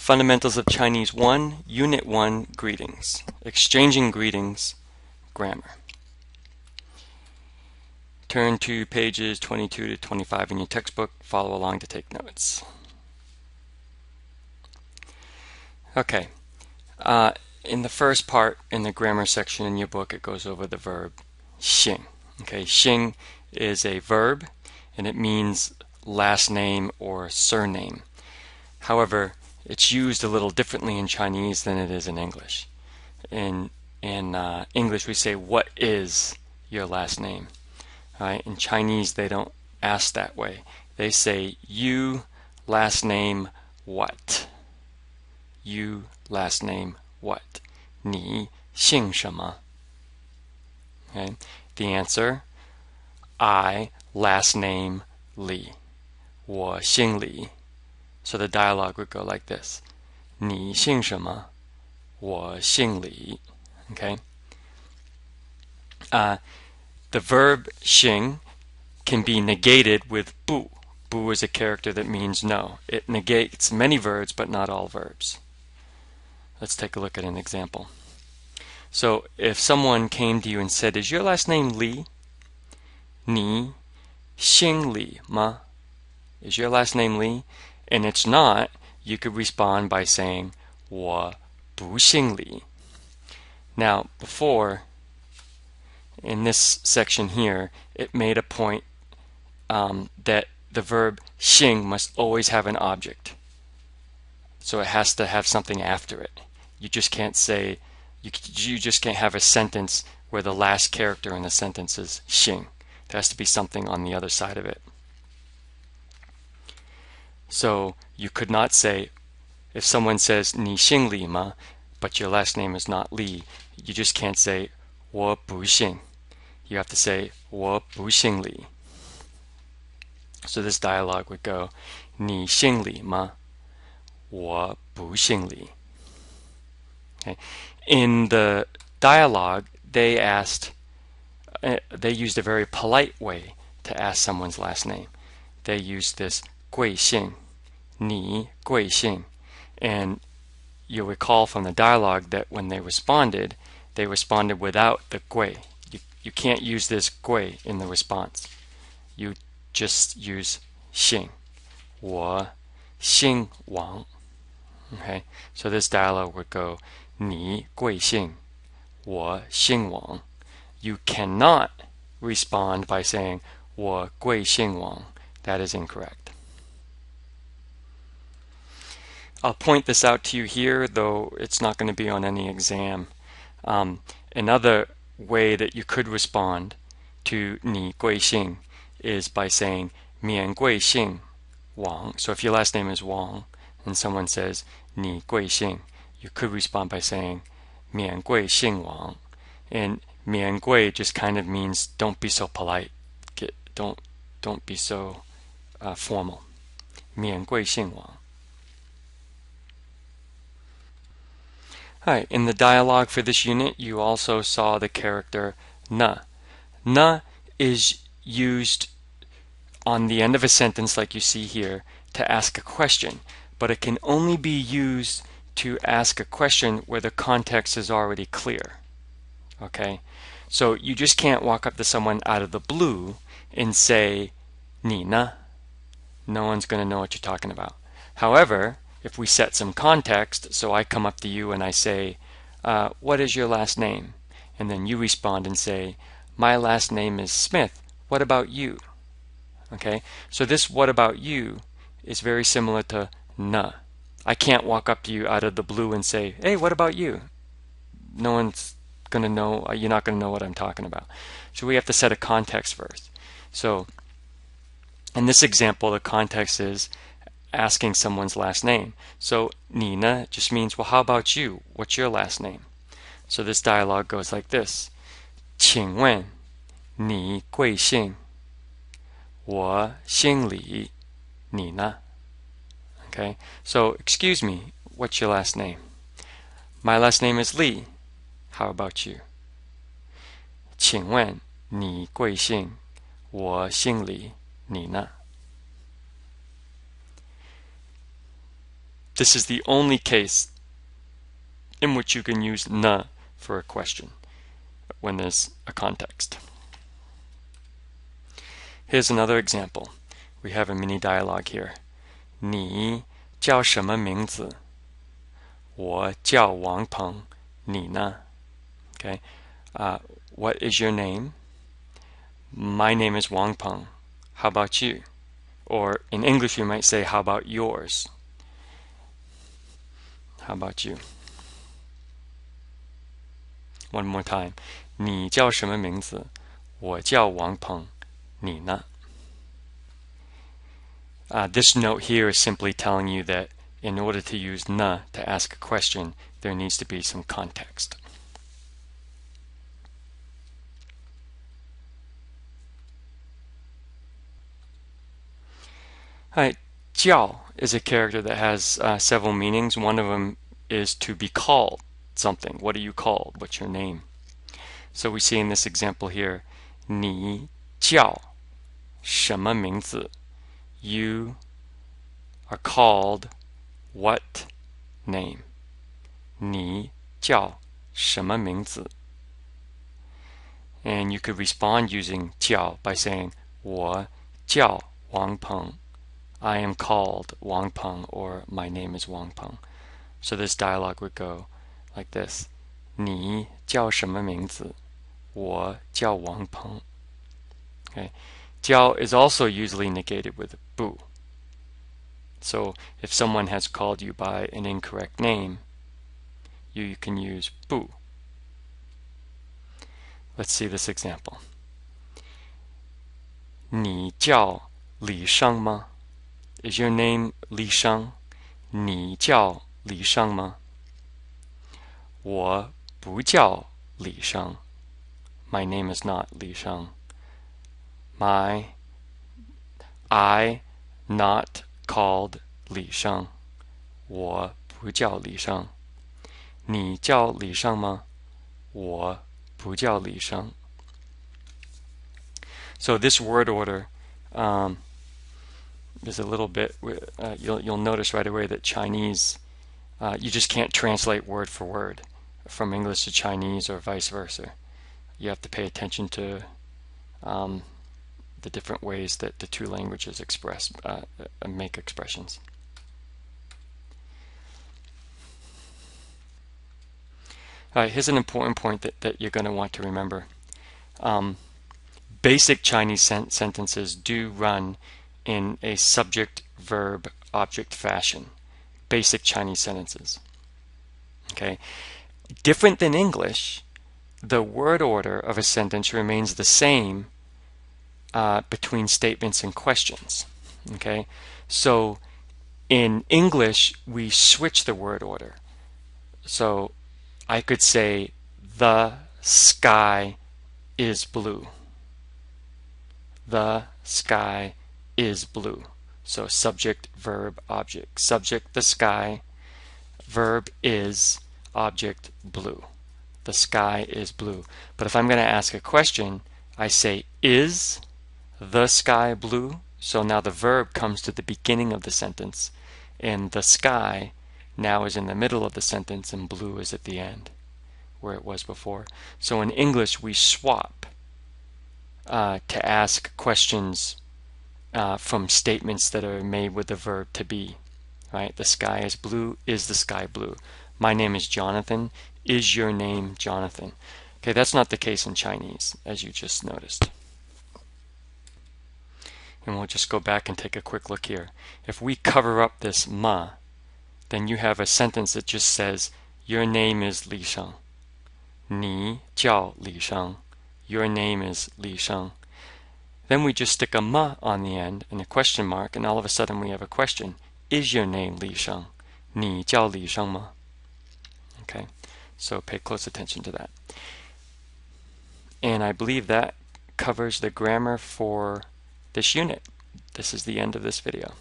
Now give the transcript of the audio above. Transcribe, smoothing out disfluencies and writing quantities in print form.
Fundamentals of Chinese 1, Unit 1, Greetings. Exchanging greetings, grammar. Turn to pages 22 to 25 in your textbook. Follow along to take notes. Okay. In the first part, in the grammar section in your book, it goes over the verb xing. Okay, xing is a verb, and it means last name or surname. However, it's used a little differently in Chinese than it is in English. In English, we say, "What is your last name?" Right? In Chinese, they don't ask that way. They say, "You last name what?" You last name what? 你姓什么? Okay. The answer, I last name Li. 我姓李. So the dialogue would go like this. 你姓什么?我姓李. Okay. The verb xing can be negated with bu. Bu is a character that means no. It negates many verbs, but not all verbs. Let's take a look at an example. So if someone came to you and said, "Is your last name Li?" 你姓李吗? Is your last name Li? And it's not, you could respond by saying, 我不姓李. Now, before, in this section here, it made a point that the verb xing must always have an object. So it has to have something after it. You just can't say, you just can't have a sentence where the last character in the sentence is xing. There has to be something on the other side of it. So you could not say, if someone says 你姓李吗? But your last name is not Li, you just can't say 我不姓. You have to say 我不姓李. So this dialogue would go, 你姓李吗? 我不姓李. Okay. In the dialogue, they used a very polite way to ask someone's last name. They used this 贵姓, 你贵姓. And you'll recall from the dialogue that when they responded without the 贵. You can't use this 贵in the response. You just use 姓. 我姓王. Okay, so this dialogue would go, 你贵姓? 我姓王. You cannot respond by saying 我贵姓王. That is incorrect. I'll point this out to you here, though it's not going to be on any exam. Another way that you could respond to 你贵姓 is by saying 免贵姓王. So if your last name is Wang and someone says 你贵姓, you could respond by saying 免贵姓王. And 免贵just kind of means don't be so polite. Don't be so formal. 免贵姓王. Alright, in the dialogue for this unit, you also saw the character na. Na is used on the end of a sentence, like you see here, to ask a question, but it can only be used to ask a question where the context is already clear. Okay? So you just can't walk up to someone out of the blue and say, 你呢? No one's going to know what you're talking about. However, if we set some context, so I come up to you and I say, what is your last name? And then you respond and say, my last name is Smith. What about you? Okay? So this what about you is very similar to na. I can't walk up to you out of the blue and say, hey, what about you? No one's going to know, you're not going to know what I'm talking about. So we have to set a context first. So in this example, the context is asking someone's last name. So Nina just means, well, how about you? What's your last name? So this dialogue goes like this. 请问你贵姓? 我姓李. 你呢? Okay, so excuse me, what's your last name? My last name is Li. How about you? 请问你贵姓? 我姓李. 你呢? This is the only case in which you can use ne for a question when there's a context. Here's another example. We have a mini dialogue here. 你叫什么名字? 我叫王鹏，你呢? Okay. What is your name? My name is Wang Peng. How about you? Or in English, we might say, how about yours? How about you? One more time. 你叫什么名字? 我叫王鹏，你呢? This note here is simply telling you that in order to use ne to ask a question, there needs to be some context. Alright, Jiao is a character that has several meanings. One of them is to be called something. What are you called? What's your name? So we see in this example here, 你叫什么名字? You are called what name? 你叫什么名字? And you could respond using 叫 by saying 我叫王鹏. I am called Wang Peng, or my name is Wang Peng. So this dialogue would go like this. 你叫什么名字? 我叫王鹏. Okay. Jiao is also usually negated with 不. So if someone has called you by an incorrect name, you can use 不. Let's see this example. 你叫李生吗? Is your name Li Sheng? 你叫李生吗? 我不叫李生. My name is not Li Sheng. I not called Li Sheng. 我不叫李生. 你叫李生吗? 我不叫李生. So this word order is a little bit, you'll notice right away that Chinese, you just can't translate word for word from English to Chinese or vice versa. You have to pay attention to the different ways that the two languages express, make expressions. All right, here's an important point that you're going to want to remember. Basic Chinese sentences do run in a subject, verb, object fashion. Basic Chinese sentences. Okay. Different than English, the word order of a sentence remains the same between statements and questions. Okay. So in English, we switch the word order. So I could say, the sky is blue. The sky is blue. So subject, verb, object. Subject, the sky. Verb is, object, blue. The sky is blue. But if I'm going to ask a question, I say, is the sky blue? So now the verb comes to the beginning of the sentence, and the sky now is in the middle of the sentence, and blue is at the end, where it was before. So in English, we swap to ask questions from statements that are made with the verb to be. Right? The sky is blue. Is the sky blue? My name is Jonathan. Is your name Jonathan? Okay, that's not the case in Chinese, as you just noticed. And we'll just go back and take a quick look here. If we cover up this ma, then you have a sentence that just says, your name is Li Sheng. 你叫李生. Your name is Li Sheng. Then we just stick a ma on the end and a question mark, and all of a sudden we have a question. Is your name Li Sheng? 你叫李生吗? Okay, so pay close attention to that. And I believe that covers the grammar for this unit. This is the end of this video.